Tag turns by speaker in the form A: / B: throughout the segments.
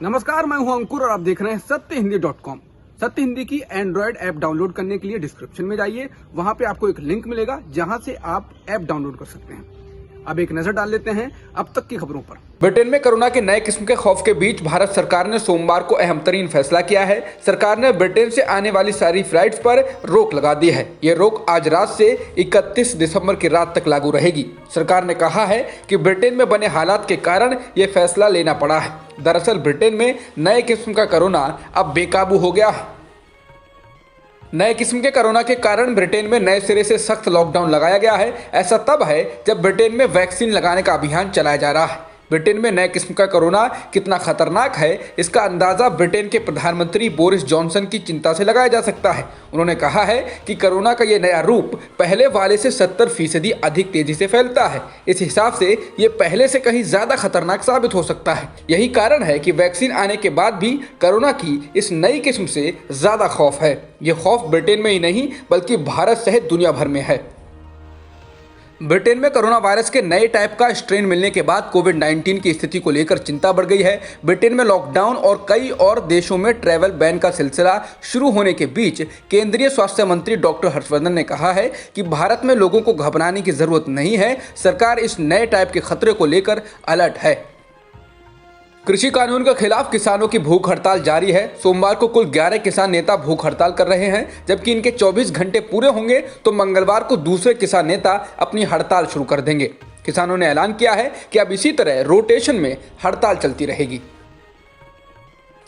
A: नमस्कार, मैं हूं अंकुर और आप देख रहे हैं सत्यहिंदी.com। सत्य हिंदी की एंड्रॉयड ऐप डाउनलोड करने के लिए डिस्क्रिप्शन में जाइए, वहां पे आपको एक लिंक मिलेगा जहां से आप ऐप डाउनलोड कर सकते हैं। अब एक नजर डाल लेते हैं अब तक की खबरों पर।
B: ब्रिटेन में कोरोना के नए किस्म के खौफ के बीच भारत सरकार ने सोमवार को अहम तरीन फैसला किया है। सरकार ने ब्रिटेन से आने वाली सारी फ्लाइट्स पर रोक लगा दी है। ये रोक आज रात से 31 दिसंबर की रात तक लागू रहेगी। सरकार ने कहा है कि ब्रिटेन में बने हालात के कारण ये फैसला लेना पड़ा है। दरअसल ब्रिटेन में नए किस्म का कोरोना अब बेकाबू हो गया है। नए किस्म के कोरोना के कारण ब्रिटेन में नए सिरे से सख्त लॉकडाउन लगाया गया है। ऐसा तब है जब ब्रिटेन में वैक्सीन लगाने का अभियान चलाया जा रहा है। ब्रिटेन में नए किस्म का कोरोना कितना खतरनाक है, इसका अंदाजा ब्रिटेन के प्रधानमंत्री बोरिस जॉनसन की चिंता से लगाया जा सकता है। उन्होंने कहा है कि कोरोना का ये नया रूप पहले वाले से 70% अधिक तेजी से फैलता है। इस हिसाब से ये पहले से कहीं ज्यादा खतरनाक साबित हो सकता है। यही कारण है कि वैक्सीन आने के बाद भी कोरोना की इस नई किस्म से ज्यादा खौफ है। ये खौफ ब्रिटेन में ही नहीं बल्कि भारत सहित दुनिया भर में है। ब्रिटेन में कोरोना वायरस के नए टाइप का स्ट्रेन मिलने के बाद कोविड-19 की स्थिति को लेकर चिंता बढ़ गई है। ब्रिटेन में लॉकडाउन और कई और देशों में ट्रैवल बैन का सिलसिला शुरू होने के बीच केंद्रीय स्वास्थ्य मंत्री डॉक्टर हर्षवर्धन ने कहा है कि भारत में लोगों को घबराने की जरूरत नहीं है। सरकार इस नए टाइप के खतरे को लेकर अलर्ट है। कृषि कानून के खिलाफ किसानों की भूख हड़ताल जारी है। सोमवार को कुल 11 किसान नेता भूख हड़ताल कर रहे हैं। जबकि इनके 24 घंटे पूरे होंगे तो मंगलवार को दूसरे किसान नेता अपनी हड़ताल शुरू कर देंगे। किसानों ने ऐलान किया है कि अब इसी तरह रोटेशन में हड़ताल चलती रहेगी।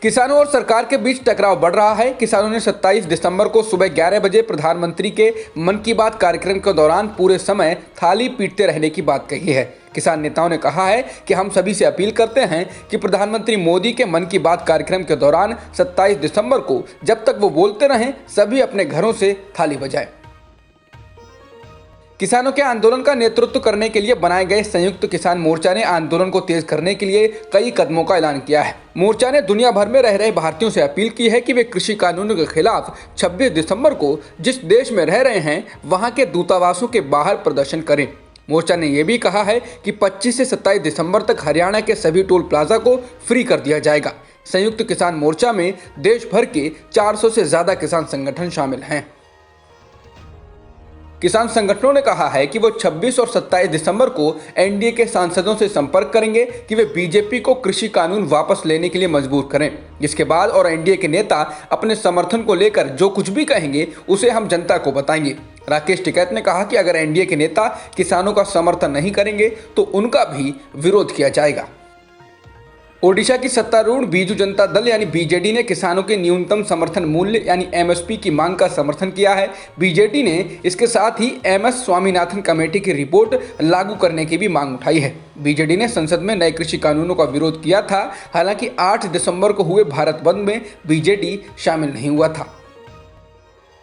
B: किसानों और सरकार के बीच टकराव बढ़ रहा है। किसानों ने 27 दिसंबर को सुबह 11 बजे प्रधानमंत्री के मन की बात कार्यक्रम के दौरान पूरे समय थाली पीटते रहने की बात कही है। किसान नेताओं ने कहा है कि हम सभी से अपील करते हैं कि प्रधानमंत्री मोदी के मन की बात कार्यक्रम के दौरान 27 दिसंबर को जब तक वो बोलते रहें, सभी अपने घरों से थाली बजाएं। किसानों के आंदोलन का नेतृत्व करने के लिए बनाए गए संयुक्त किसान मोर्चा ने आंदोलन को तेज करने के लिए कई कदमों का ऐलान किया है। मोर्चा ने दुनिया भर में रह रहे भारतीयों से अपील की है कि वे कृषि कानूनों के खिलाफ 26 दिसंबर को जिस देश में रह रहे हैं वहां के दूतावासों के बाहर प्रदर्शन करें। मोर्चा ने यह भी कहा है कि 25 से 27 दिसंबर तक हरियाणा के सभी टोल प्लाजा को फ्री कर दिया जाएगा। संयुक्त किसान मोर्चा में देश भर के 400 से ज्यादा किसान संगठन शामिल हैं। किसान संगठनों ने कहा है कि वो 26 और 27 दिसंबर को एनडीए के सांसदों से संपर्क करेंगे कि वे बीजेपी को कृषि कानून वापस लेने के लिए मजबूर करें। इसके बाद और एनडीए के नेता अपने समर्थन को लेकर जो कुछ भी कहेंगे उसे हम जनता को बताएंगे। राकेश टिकैत ने कहा कि अगर एनडीए के नेता किसानों का समर्थन नहीं करेंगे तो उनका भी विरोध किया जाएगा। ओडिशा की सत्तारूढ़ बीजू जनता दल यानी बीजेडी ने किसानों के न्यूनतम समर्थन मूल्य यानी एमएसपी की मांग का समर्थन किया है। बीजेडी ने इसके साथ ही एमएस स्वामीनाथन कमेटी की रिपोर्ट लागू करने की भी मांग उठाई है। बीजेडी ने संसद में नए कृषि कानूनों का विरोध किया था। हालांकि 8 दिसंबर को हुए भारत बंद में बीजेडी शामिल नहीं हुआ था।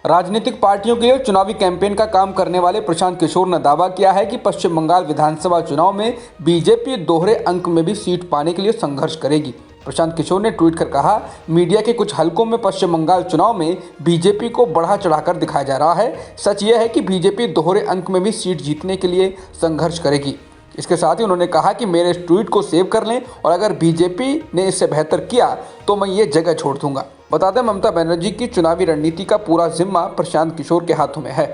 B: राजनीतिक पार्टियों के लिए चुनावी कैंपेन का काम करने वाले प्रशांत किशोर ने दावा किया है कि पश्चिम बंगाल विधानसभा चुनाव में बीजेपी दोहरे अंक में भी सीट पाने के लिए संघर्ष करेगी। प्रशांत किशोर ने ट्वीट कर कहा, मीडिया के कुछ हलकों में पश्चिम बंगाल चुनाव में बीजेपी को बढ़ा चढ़ाकर दिखाया जा रहा है। सच यह है कि बीजेपी दोहरे अंक में भी सीट जीतने के लिए संघर्ष करेगी। इसके साथ ही उन्होंने कहा कि मेरे इस ट्वीट को सेव कर लें और अगर बीजेपी ने इससे बेहतर किया तो मैं ये जगह छोड़ दूंगा। बता दें, ममता बनर्जी की चुनावी रणनीति का पूरा जिम्मा प्रशांत किशोर के हाथों में है।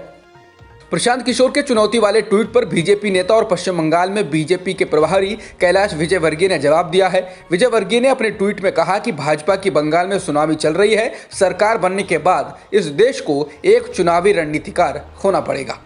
B: प्रशांत किशोर के चुनौती वाले ट्वीट पर बीजेपी नेता और पश्चिम बंगाल में बीजेपी के प्रभारी कैलाश विजयवर्गीय ने जवाब दिया है। विजयवर्गीय ने अपने ट्वीट में कहा कि भाजपा की बंगाल में सुनामी चल रही है। सरकार बनने के बाद इस देश को एक चुनावी रणनीतिकार होना पड़ेगा।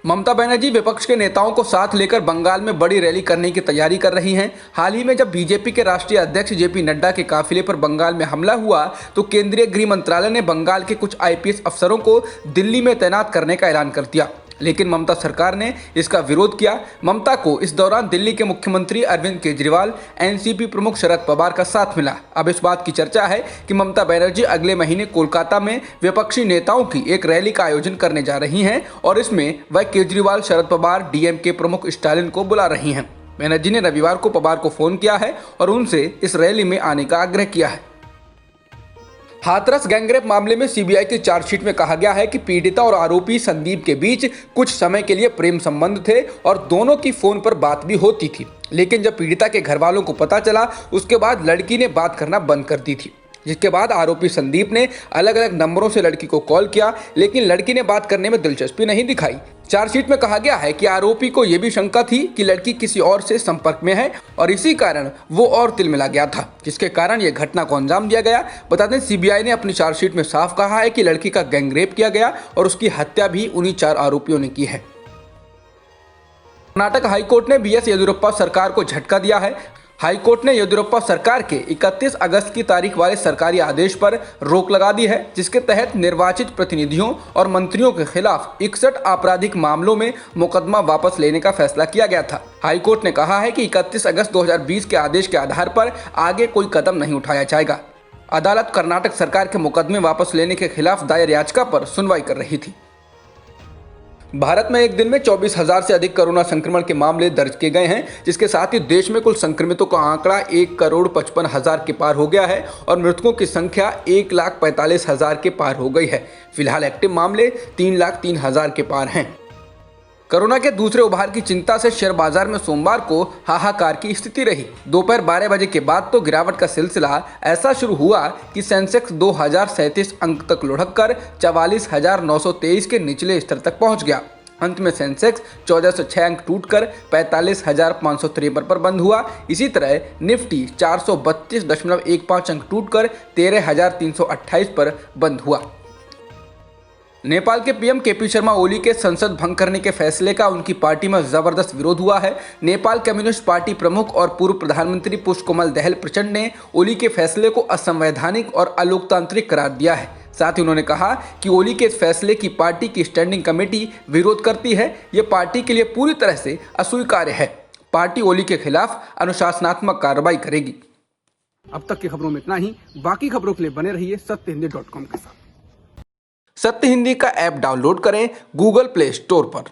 B: ममता बनर्जी विपक्ष के नेताओं को साथ लेकर बंगाल में बड़ी रैली करने की तैयारी कर रही हैं। हाल ही में जब बीजेपी के राष्ट्रीय अध्यक्ष जेपी नड्डा के काफिले पर बंगाल में हमला हुआ तो केंद्रीय गृह मंत्रालय ने बंगाल के कुछ आईपीएस अफसरों को दिल्ली में तैनात करने का ऐलान कर दिया, लेकिन ममता सरकार ने इसका विरोध किया। ममता को इस दौरान दिल्ली के मुख्यमंत्री अरविंद केजरीवाल, एनसीपी प्रमुख शरद पवार का साथ मिला। अब इस बात की चर्चा है कि ममता बनर्जी अगले महीने कोलकाता में विपक्षी नेताओं की एक रैली का आयोजन करने जा रही हैं और इसमें वह केजरीवाल, शरद पवार, डीएमके प्रमुख स्टालिन को बुला रही हैं। बनर्जी ने रविवार को पवार को फोन किया है और उनसे इस रैली में आने का आग्रह किया है। हाथरस गैंगरेप मामले में सीबीआई की चार्जशीट में कहा गया है कि पीड़िता और आरोपी संदीप के बीच कुछ समय के लिए प्रेम संबंध थे और दोनों की फोन पर बात भी होती थी, लेकिन जब पीड़िता के घर वालों को पता चला उसके बाद लड़की ने बात करना बंद कर दी थी। जिसके बाद आरोपी संदीप ने अलग अलग नंबरों से लड़की को कॉल किया, लेकिन लड़की ने बात करने में दिलचस्पी नहीं दिखाई। चार्जशीट में कहा गया है कि आरोपी को यह भी शंका थी कि लड़की किसी और से संपर्क में है और इसी कारण वो और तिलमिला गया था, जिसके कारण यह घटना को अंजाम दिया गया। बता दें, सीबीआई ने अपनी चार्जशीट में साफ कहा है कि लड़की का गैंगरेप किया गया और उसकी हत्या भी उन्हीं 4 आरोपियों ने की है। कर्नाटक हाईकोर्ट ने बीएस येदियुरप्पा सरकार को झटका दिया है। हाईकोर्ट ने येदियुरप्पा सरकार के 31 अगस्त की तारीख वाले सरकारी आदेश पर रोक लगा दी है, जिसके तहत निर्वाचित प्रतिनिधियों और मंत्रियों के खिलाफ 61 आपराधिक मामलों में मुकदमा वापस लेने का फैसला किया गया था। हाईकोर्ट ने कहा है कि 31 अगस्त 2020 के आदेश के आधार पर आगे कोई कदम नहीं उठाया जाएगा। अदालत कर्नाटक सरकार के मुकदमे वापस लेने के खिलाफ दायर याचिका पर सुनवाई कर रही थी। भारत में एक दिन में 24,000 से अधिक कोरोना संक्रमण के मामले दर्ज किए गए हैं, जिसके साथ ही देश में कुल संक्रमितों का आंकड़ा 1,55,000 के पार हो गया है और मृतकों की संख्या 1,45,000 के पार हो गई है। फिलहाल एक्टिव मामले 3,03,000 के पार हैं। कोरोना के दूसरे उभार की चिंता से शेयर बाजार में सोमवार को हाहाकार की स्थिति रही। दोपहर 12 बजे के बाद तो गिरावट का सिलसिला ऐसा शुरू हुआ कि सेंसेक्स 2,037 अंक तक लुढ़क कर 44,923 के निचले स्तर तक पहुंच गया। अंत में सेंसेक्स 1406 अंक टूटकर 45,553 पर बंद हुआ। इसी तरह निफ्टी 432.15 अंक टूटकर 13,328 पर बंद हुआ। नेपाल के पीएम केपी शर्मा ओली के संसद भंग करने के फैसले का उनकी पार्टी में जबरदस्त विरोध हुआ है। नेपाल कम्युनिस्ट पार्टी प्रमुख और पूर्व प्रधानमंत्री पुष्पकमल दहल प्रचंड ने ओली के फैसले को असंवैधानिक और अलोकतांत्रिक करार दिया है। साथ ही उन्होंने कहा कि ओली के इस फैसले की पार्टी की स्टैंडिंग कमेटी विरोध करती है। ये पार्टी के लिए पूरी तरह से अस्वीकार्य है। पार्टी ओली के खिलाफ अनुशासनात्मक कार्रवाई करेगी।
A: अब तक की खबरों में इतना ही। बाकी खबरों के लिए बने रहिए सत्यहिंदी.com के साथ।
B: सत्य हिंदी का ऐप डाउनलोड करें गूगल प्ले स्टोर पर।